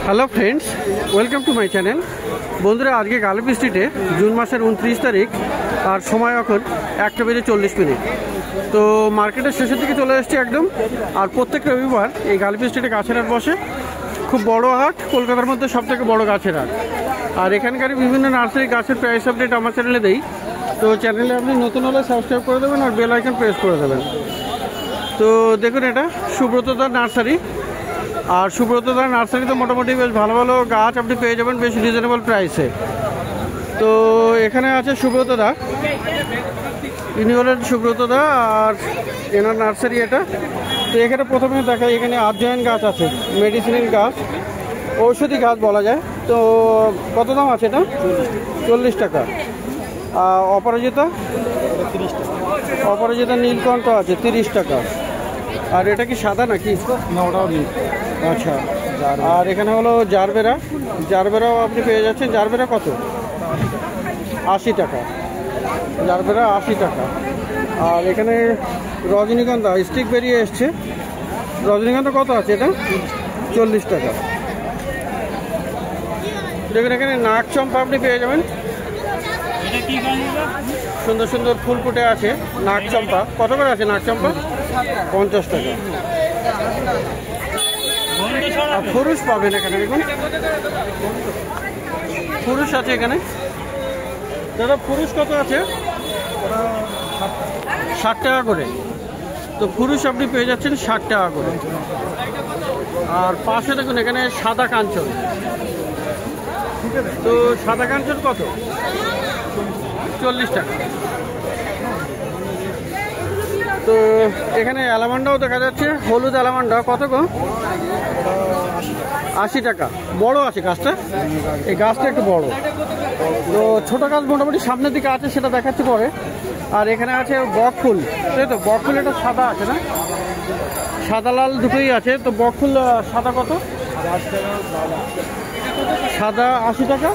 Hello friends, welcome to my channel. বন্ধুরা, আজকে গালিব স্ট্রিটে জুন মাসের 29 তারিখ আর সময় এখন 1:40। তো মার্কেটের শেষের দিকে চলে এসেছি একদম। আর প্রত্যেক রবিবার এই গালিব স্ট্রিটে গাছের হাট বসে। খুব বড় হাট, কলকাতার মধ্যে সবথেকে বড় গাছের হাট। আর এখানকার বিভিন্ন নার্সারি গাছের প্রাইস আপডেট আমার চ্যানেলে দেই। তো চ্যানেলে আপনি নতুন হলে সাবস্ক্রাইব করে দেবেন আর বেল আইকন প্রেস করে দেবেন। তো দেখুন, এটা সুব্রতদার নার্সারি। আর সুব্রতদার নার্সারিতে মোটামুটি বেশ ভালো ভালো গাছ আপনি পেয়ে যাবেন বেশ রিজনেবল প্রাইসে। তো এখানে আছে সুব্রতদা, ইনি হলেন সুব্রতদা আর এনার নার্সারি এটা। তো এখানে প্রথমে দেখাই, এখানে আর্জয়েন গাছ আছে, মেডিসিনাল গাছ, ঔষধি গাছ বলা যায়। তো কত দাম আছে এটা? 40 টাকা। অপরাজিতা 30 টাকা। অপরাজিতা নীলকণ্ঠ আছে 30 টাকা। আর এটা কি সাদা নাকি? না, ওটাও নীল। আচ্ছা। আর এখানে হলো জারবেরা, জারবেরাও আপনি পেয়ে যাচ্ছেন। জারবেরা কত? 80 টাকা। জারবেরা 80 টাকা। আর এখানে রজনীগন্ধা স্টিক বেরিয়ে এসছে। রজনীগন্ধা কত আছে এটা? 40 টাকা। দেখুন, এখানে নাক চম্পা আপনি পেয়ে যাবেন। সুন্দর সুন্দর ফুল ফুটে আছে নাক চম্পা। কত করে আছে নাক চম্পা? 50 টাকা। আর ফুরুষ পাবেন এখানে। দেখুন, ফুরুষ আছে এখানে। দাদা, ফুরুষ কত আছে? 60 টাকা করে। তো ফুরুষ আপনি পেয়ে যাচ্ছেন 60 টাকা করে। আর পাশে দেখুন, এখানে সাদা কাঞ্চন। তো সাদা কাঞ্চন কত? 40 টাকা। তো এখানে অ্যালামান্ডাও দেখা যাচ্ছে, হলুদ অ্যালামান্ডা। কত গো? 80 টাকা। বড় আছে গাছটা, এই গাছটা একটু বড়। তো ছোটো গাছ মোটামুটি সামনের দিকে আছে, সেটা দেখাচ্ছি পরে। আর এখানে আছে বক ফুল, তাই তো? বক ফুল এটা সাদা আছে না? সাদা লাল দুটোই আছে। তো বক ফুল সাদা কত? সাদা 80 টাকা,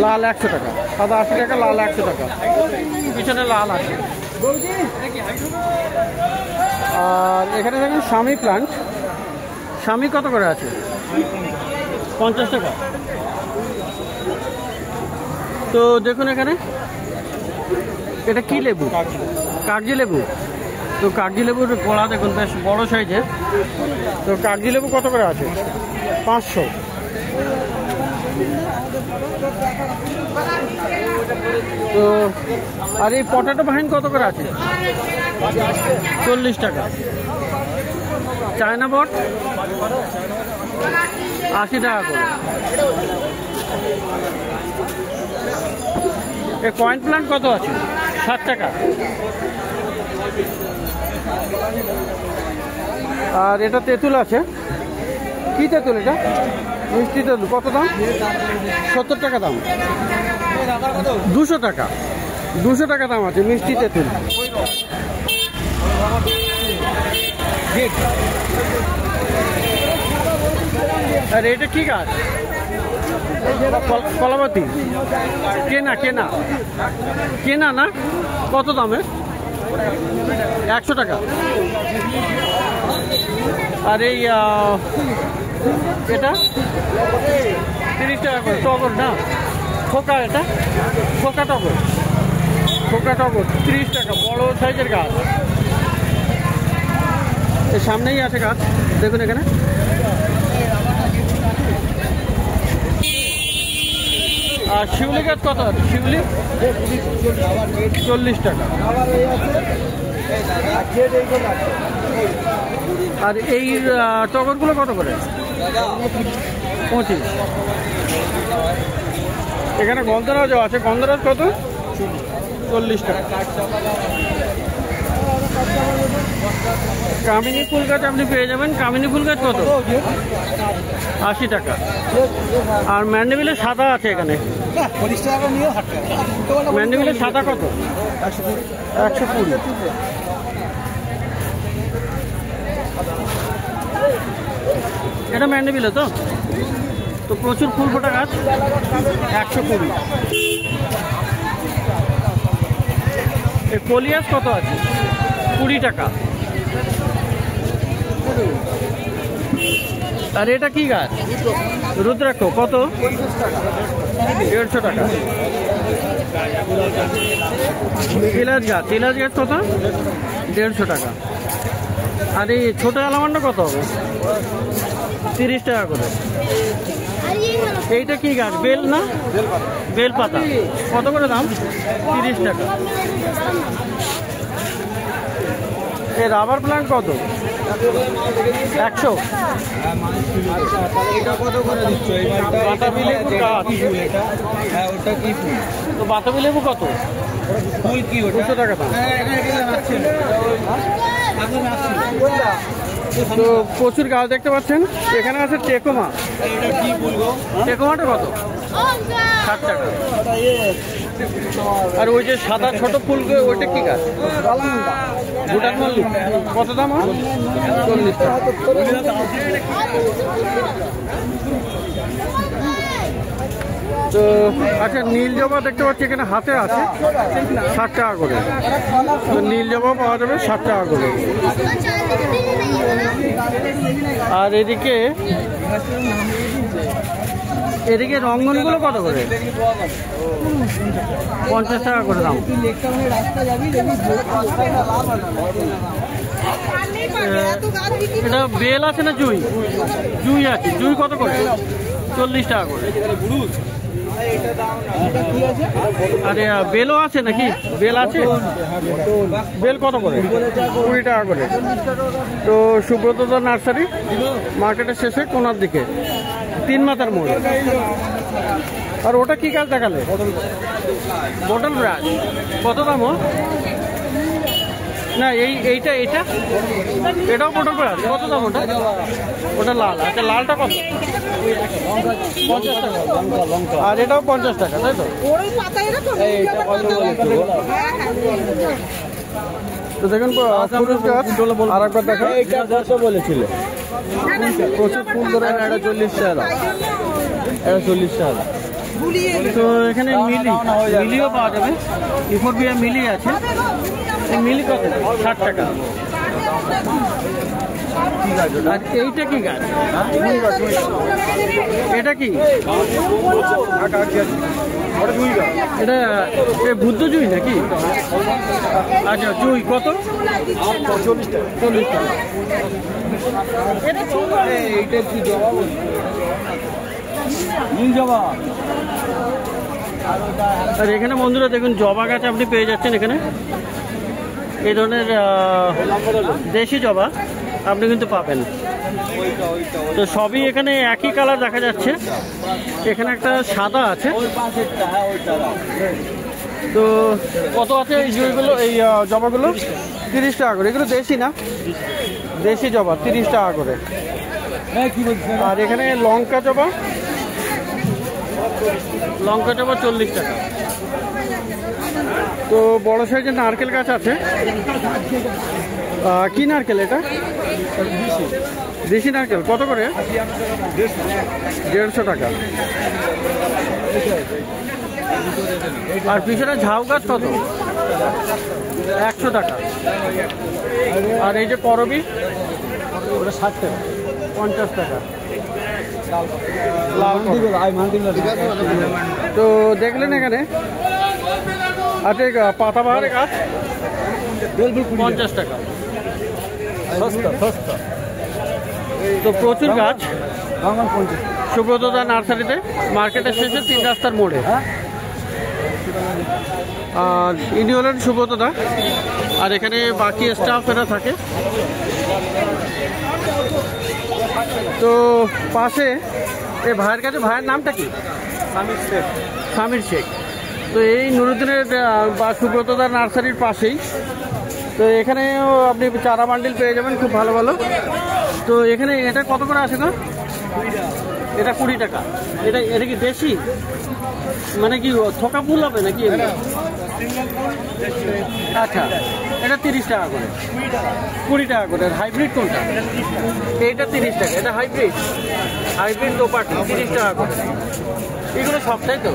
লাল 100 টাকা। সাদা 80 টাকা, লাল 100 টাকা। পিছনে লাল আছে। আর এখানে দেখুন স্বামী প্লান্ট। স্বামী কত করে আছে? 50 টাকা। তো দেখুন, এখানে এটা কি লেবু? কাগজি লেবু। তো কাগজি লেবুর গোড়া দেখুন বেশ বড় সাইজের। তো কাগজি লেবু কত করে আছে? 500। তো আর এই পটাটো ভাইন কত করে আছে? 40 টাকা। চায়না বট 80 টাকা করে। এই কয়েন প্লান্ট কত আছে? 60 টাকা। আর এটা তেঁতুল আছে। কি তেঁতুল এটা? মিষ্টি তেঁতুল। কত দাম? 70 টাকা দাম। 200 টাকা। 200 টাকা দাম আছে মিষ্টি তেঁতুল। আর এটা কি গাছ? কলাপাতি। কেনা কেনা কেনা না? কত দামে? 100 টাকা। আর এই এটা 30 টাকা করে। টগর না, খোকা। এটা খোকা টগর। খোকা টগর 30 টাকা। বড় সাইজের গাছ। এর সামনেই আছে গাছ, দেখুন এখানে। আর শিউলি গাছ কত আছে? শিউলি 40 টাকা। আর এই টগরগুলো কত করে? 25। এখানে গন্ধরাজও আছে। গন্ধরাজ কত? 40 টাকা। কামিনী ফুল গাছ আপনি পেয়ে যাবেন। কামিনী ফুল গাছ কত? 80 টাকা। আর ম্যান্ডেভিলের সাদা আছে এখানে। ম্যান্ডেভিলের সাদা কত? 120। এটা ম্যান্ডেভিলে তো? তো প্রচুর ফুল ফোটা গাছ। 120। এই কলিয়াস কত আছে? 20 টাকা। আর এটা কি গাছ? রুদ্রাক্ষ। কত? 150 টাকা। ইলাচ গাছ, ইলাচ গাছ কত? 150 টাকা। আর এই ছোট আলামান্ডা কত হবে? 30 টাকা করে। এইটা কি গাছ? বেল না? বেল পাতা। কত করে দাম? 30 টাকা। এই রাবার প্লান্ট কত? 100। বাতাবি লেবু গাছ। তো বাতাবি লেবু কত? 200 টাকা দাম। তো প্রচুর গাছ দেখতে পাচ্ছেন। এখানে আছে টেকোমা। টেকোমাটা কত? 60 টাকা। আর ওই যে সাদা ছোট ফুল, ওইটা কি গাছ? ভুটান মল্লি। কত দাম? 40 টাকা। তো আচ্ছা, নীল জবা দেখতে পাচ্ছি এখানে হাতে আছে, 60 টাকা করে। তো নীল জবা পাওয়া যাবে 60 টাকা করে। আর এদিকে রঙ্গনগুলো কত করে? 50 টাকা করে দাম। এটা বেল আছে না জুই? জুই আছে। জুই কত করে? 40 টাকা করে। আরে বেলও আছে নাকি? বেল আছে? বেল কত করে? 20 টাকা করে। তো সুব্রত নার্সারি, মার্কেটের শেষে কোনার দিকে, 3 মাথার মোড়। আর ওটা কি গাছ দেখালে? Bottle brush. কত দাম? না এটাও বটল ব্রাশ। কত দাম ওটা? ওটা লাল। আচ্ছা, লালটা কত? 50 টাকা। আর এটাও 50 টাকা, তাই তো? তো দেখুন পুরুষ গাছ আর একবার দেখা বলেছিল প্রচুর ফুল ধরে। এটা 40 টাকা। এটা 40 টাকা। তো এখানে মিলিও পাওয়া যাবে। ইফোরবিয়া মিলি আছে। এই মিলি কত? 60 টাকা। আর এইটা কি গাছ? এটা কি? এটা বুদ্ধ জুই নাকি? আচ্ছা, জুই কত? 40 টাকা। 40 টাকা। এইটা কি জবা? জবা। আর এখানে বন্ধুরা দেখুন, জবা গাছ আপনি পেয়ে যাচ্ছেন এখানে। এই ধরনের দেশি জবা আপনি কিন্তু পাবেন। তো সবই এখানে একই কালার দেখা যাচ্ছে। এখানে একটা সাদা আছে। তো কত আছে এই জুইগুলো, এই জবাগুলো? 30 টাকা করে। এগুলো দেশি না? দেশি জবা 30 টাকা করে। আর এখানে লঙ্কা জবা 40 টাকা। তো বড় সাইজের নারকেল গাছ আছে। কি নারকেল এটা? দেশি নারকেল। কত করে? 150 টাকা। আর পিছনে ঝাউ গাছ কত? 100 টাকা। আর এই যে করবি, ওটা 60 টাকা। 50 টাকা। তো দেখলেন এখানে আছে পাতাবাহারের গাছ 50 টাকা। তো প্রচুর গাছ সুব্রত নার্সারিতে, মার্কেটের শেষে 3 রাস্তার মোড়ে। আর ইনি হলেন সুব্রত দা। আর এখানে বাকি স্টাফেরা থাকে। তো পাশে এই ভাইয়ের কাছে, ভাইয়ের নামটা কি? সামির শেখ। তো এই নুরুদ্দিনের বা সুব্রতদার নার্সারির পাশেই। তো এখানেও আপনি চারা বান্ডিল পেয়ে যাবেন খুব ভালো ভালো। তো এখানে এটা কত করে আসে না? এটা 20 টাকা। এটা কি দেশি মানে কি থোকা ফুল হবে নাকি? আচ্ছা, এটা 30 টাকা করে। 20 টাকা করে। হাইব্রিড কোনটা? এইটা 30 টাকা। এটা হাইব্রিড দোপাটি 30 টাকা করে। এগুলো সব, তাই তো?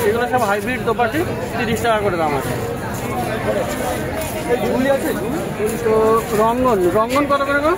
এগুলো সব হাইব্রিড দোপাটি 30 টাকা করে দাম আছে। তো রঙ্গন কত করে গো?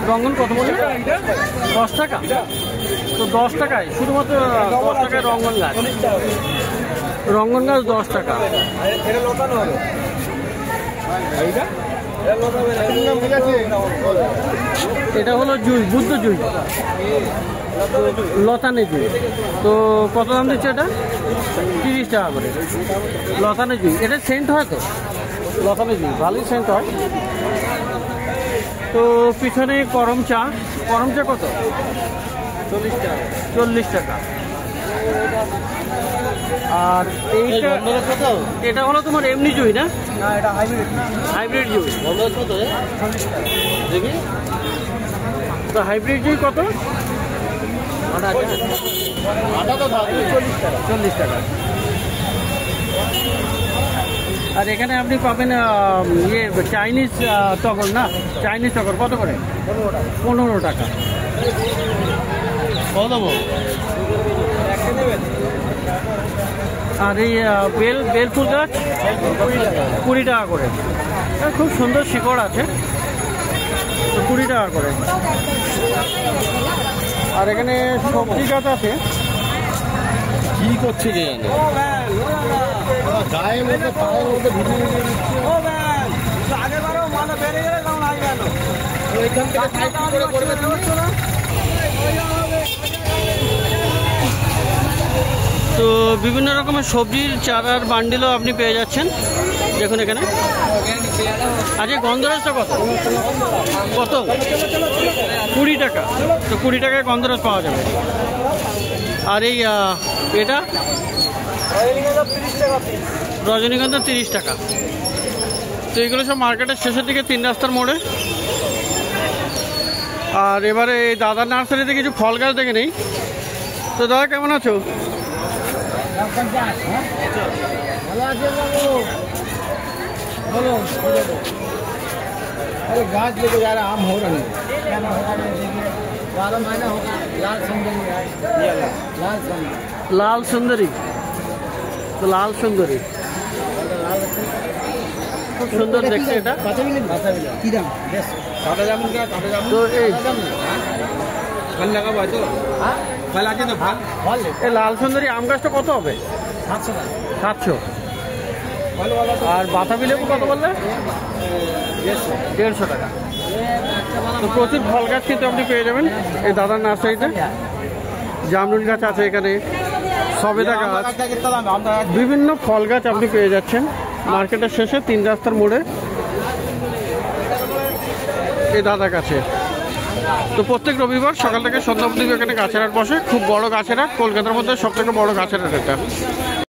রঙ্গন কত বলে? 10 টাকা। তো 10 টাকায় শুধুমাত্র 10 টাকায় রঙ্গন গাছ। রঙ্গন গাছ 10 টাকা। এটা হলো জুই, বুদ্ধ জুই, লতানে জুই। তো কত দাম দিচ্ছে এটা? 30 টাকা করে লতানে জুই। এটা সেন্ট হয় তো? লতানে জুই ভালোই সেন্ট হয়। তো পিছনে করম চা। করম চা কত? 40 টাকা। 40 টাকা। আর এইটা এটা হলো তোমার এমনি জুই না? এটা হাইব্রিড জুই। দেখি তো হাইব্রিড জুই কত? 40 টাকা। আর এখানে আপনি পাবেন ইয়ে চাইনিজ টগর না? চাইনিজ টগর কত করে? 15 টাকা। কত দেবো? আর এই বেল ফুল গাছ 20 টাকা করে। খুব সুন্দর শিকড় আছে, 20 টাকা করে। আর এখানে সবজি গাছ আছে। কি করছে রে গায়ের মধ্যে পায়ের মধ্যে তো বিভিন্ন রকমের সবজির চারার বান্ডিলও আপনি পেয়ে যাচ্ছেন দেখুন এখানে। আজকে গন্ধরাজটা কত? কত? 20 টাকা। তো 20 টাকায় গন্ধরাজ পাওয়া যাবে। আর এই এটা রজনীগন্ধা 30 টাকা। তো এগুলো সব মার্কেটের শেষের দিকে 3 রাস্তার মোড়ে। আর এবারে এই দাদার নার্সারিতে কিছু ফল গাছ দেখে নেই। তো দাদা কেমন আছো? अरे गाछ लेके जा रहा आम हो रहा नहीं 12 महीना होगा। लाल सुंदरी लाल सुंदरी। तो लाल सुंदरी খুব সুন্দর দেখতে এটা। কি দাম? তো এই এই লাল সুন্দরী আম গাছটা কত হবে? 700। আর বাতাবি লেবু কত বললে? 150 টাকা। তো প্রচুর ফল গাছ কিন্তু আপনি পেয়ে যাবেন এই দাদার নার্সারিতে। জামরুল গাছ আছে এখানে, সবেদা গাছ, বিভিন্ন ফল গাছ আপনি পেয়ে যাচ্ছেন মার্কেটের শেষে 3 রাস্তার মোড়ে এই দাদার কাছে। তো প্রত্যেক রবিবার সকাল থেকে সন্ধ্যা অবধি এখানে গাছের হাট বসে। খুব বড় গাছের হাট, কলকাতার মধ্যে সবথেকে বড় গাছের হাট এটা।